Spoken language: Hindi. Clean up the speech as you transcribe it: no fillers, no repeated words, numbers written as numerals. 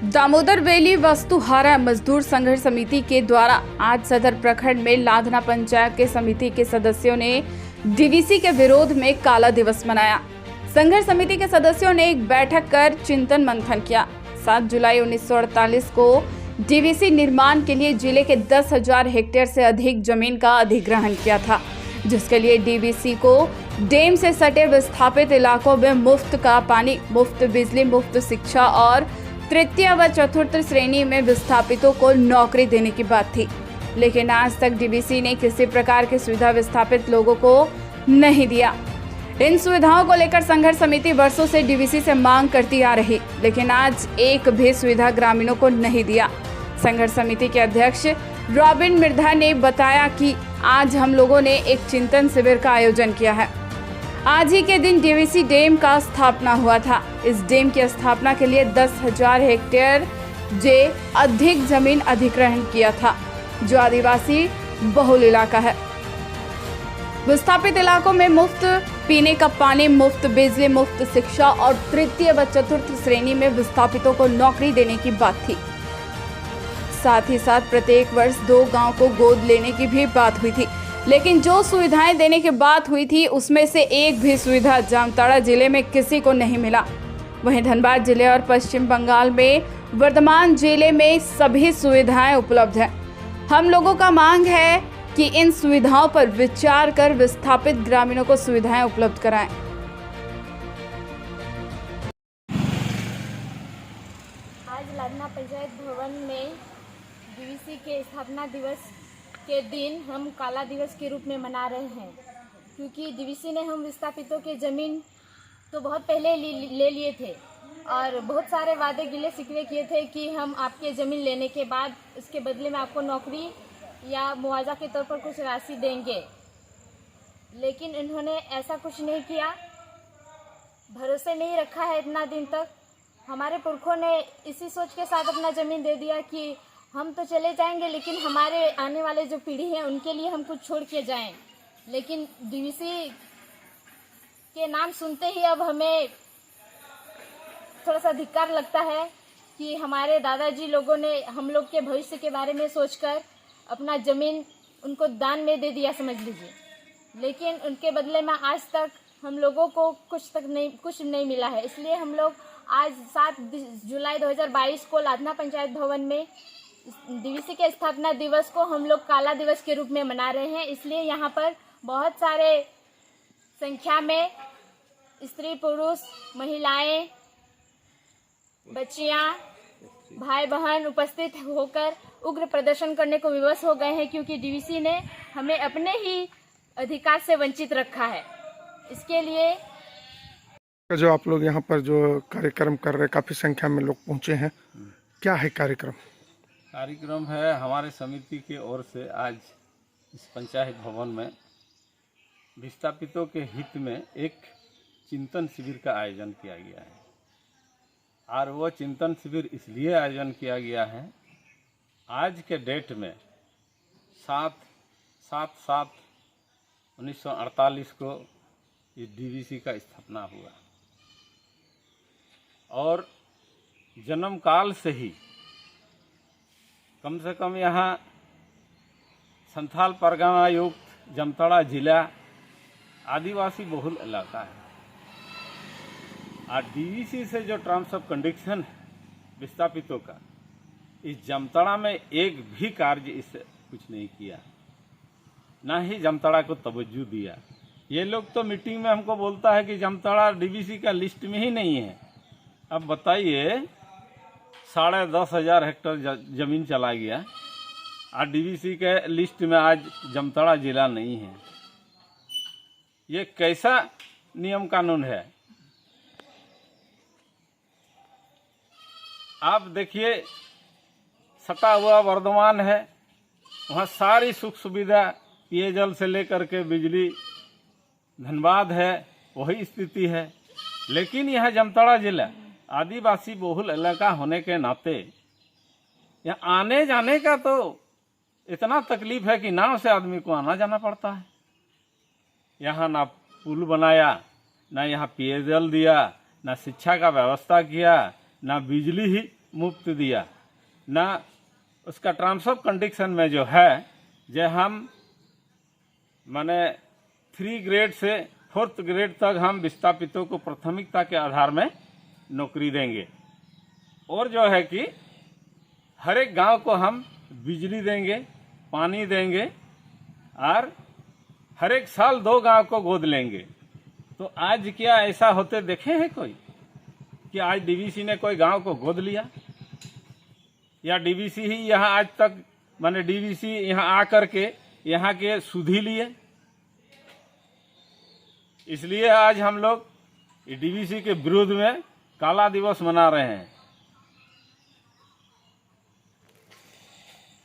दामोदर वैली वस्तुहारा मजदूर संघर्ष समिति के द्वारा आज सदर प्रखंड में लाधना पंचायत के समिति के सदस्यों ने डीवीसी के विरोध में काला दिवस मनाया। संघर्ष समिति के सदस्यों ने एक बैठक कर चिंतन मंथन किया। 7 जुलाई 1948 को डीवीसी निर्माण के लिए जिले के 10,000 हेक्टेयर से अधिक जमीन का अधिग्रहण किया था, जिसके लिए डीवीसी को डैम से सटे विस्थापित इलाकों में मुफ्त का पानी, मुफ्त बिजली, मुफ्त शिक्षा और तृतीय व चतुर्थ श्रेणी में विस्थापितों को नौकरी देने की बात थी। लेकिन आज तक डीवीसी ने किसी प्रकार की सुविधा विस्थापित लोगों को नहीं दिया। इन सुविधाओं को लेकर संघर्ष समिति वर्षों से डीवीसी से मांग करती आ रही, लेकिन आज एक भी सुविधा ग्रामीणों को नहीं दिया। संघर्ष समिति के अध्यक्ष रॉबिन मिर्धा ने बताया कि आज हम लोगों ने एक चिंतन शिविर का आयोजन किया है। आज ही के दिन डीवीसी डैम का स्थापना हुआ था। इस डैम की स्थापना के लिए 10,000 हेक्टेयर से अधिक जमीन अधिग्रहण किया था, जो आदिवासी बहुल इलाका है। विस्थापित इलाकों में मुफ्त पीने का पानी, मुफ्त बिजली, मुफ्त शिक्षा और तृतीय व चतुर्थ श्रेणी में विस्थापितों को नौकरी देने की बात थी। साथ ही साथ प्रत्येक वर्ष 2 गांव को गोद लेने की भी बात हुई थी, लेकिन जो सुविधाएं देने की बात हुई थी उसमें से एक भी सुविधा जामताड़ा जिले में किसी को नहीं मिला। वहीं धनबाद जिले और पश्चिम बंगाल में वर्धमान जिले में सभी सुविधाएं उपलब्ध हैं। हम लोगों का मांग है कि इन सुविधाओं पर विचार कर विस्थापित ग्रामीणों को सुविधाएं उपलब्ध कराएं। आज लाधना पंचायत भवन में डीवीसी के स्थापना दिवस के दिन हम काला दिवस के रूप में मना रहे हैं, क्योंकि डीवीसी ने हम विस्थापितों के ज़मीन तो बहुत पहले ले लिए थे और बहुत सारे वादे गिले शिकवे किए थे कि हम आपके ज़मीन लेने के बाद इसके बदले में आपको नौकरी या मुआवजा के तौर पर कुछ राशि देंगे, लेकिन इन्होंने ऐसा कुछ नहीं किया। भरोसे नहीं रखा है इतना दिन तक। हमारे पुरखों ने इसी सोच के साथ अपना ज़मीन दे दिया कि हम तो चले जाएंगे, लेकिन हमारे आने वाले जो पीढ़ी है उनके लिए हम कुछ छोड़ के जाएं। लेकिन डीवीसी के नाम सुनते ही अब हमें थोड़ा सा धिक्कार लगता है कि हमारे दादाजी लोगों ने हम लोग के भविष्य के बारे में सोचकर अपना ज़मीन उनको दान में दे दिया समझ लीजिए, लेकिन उनके बदले में आज तक हम लोगों को कुछ नहीं मिला है। इसलिए हम लोग आज 7 जुलाई 2022 को लाधना पंचायत भवन में डीवीसी के स्थापना दिवस को हम लोग काला दिवस के रूप में मना रहे हैं। इसलिए यहाँ पर बहुत सारे संख्या में स्त्री, पुरुष, महिलाएं, बच्चियाँ, भाई बहन उपस्थित होकर उग्र प्रदर्शन करने को विवश हो गए हैं, क्योंकि डीवीसी ने हमें अपने ही अधिकार से वंचित रखा है। इसके लिए जो आप लोग यहाँ पर जो कार्यक्रम कर रहे हैं, काफ़ी संख्या में लोग पहुँचे हैं, क्या है कार्यक्रम? कार्यक्रम है हमारे समिति की ओर से आज इस पंचायत भवन में विस्थापितों के हित में एक चिंतन शिविर का आयोजन किया गया है। और वो चिंतन शिविर इसलिए आयोजन किया गया है, आज के डेट में 7/7/1948 को ये डीवीसी का स्थापना हुआ और जन्म काल से ही कम से कम यहाँ संथाल परगना युक्त जामताड़ा जिला आदिवासी बहुल इलाका है। और डीवीसी से जो टर्म्स ऑफ कंडीशन है विस्थापितों का, इस जामताड़ा में एक भी कार्य इससे कुछ नहीं किया, ना ही जामताड़ा को तवज्जो दिया। ये लोग तो मीटिंग में हमको बोलता है कि जामताड़ा डीवीसी का लिस्ट में ही नहीं है। अब बताइए, 10,500 हेक्टेयर जमीन चला गया और डीवीसी के लिस्ट में आज जामताड़ा जिला नहीं है। ये कैसा नियम कानून है? आप देखिए, सटा हुआ वर्धमान है, वहाँ सारी सुख सुविधा पेयजल से लेकर के बिजली, धनबाद है वही स्थिति है। लेकिन यह जामताड़ा जिला आदिवासी बहुल इलाका होने के नाते यहाँ आने जाने का तो इतना तकलीफ है कि नाव से आदमी को आना जाना पड़ता है। यहाँ ना पुल बनाया, ना यहाँ पेयजल दिया, ना शिक्षा का व्यवस्था किया, ना बिजली ही मुफ्त दिया, ना उसका टर्म्स ऑफ कंडीशन में जो है जो हम माने 3 ग्रेड से 4th ग्रेड तक हम विस्थापितों को प्राथमिकता के आधार में नौकरी देंगे, और जो है कि हर एक गांव को हम बिजली देंगे, पानी देंगे, और हर एक साल 2 गांव को गोद लेंगे। तो आज क्या ऐसा होते देखे हैं कोई कि आज डीवीसी ने कोई गांव को गोद लिया, या डीवीसी ही यहाँ आज तक माने डीवीसी यहाँ आकर के यहाँ के सुधी लिए? इसलिए आज हम लोग डीवीसी के विरोध में काला दिवस मना रहे हैं।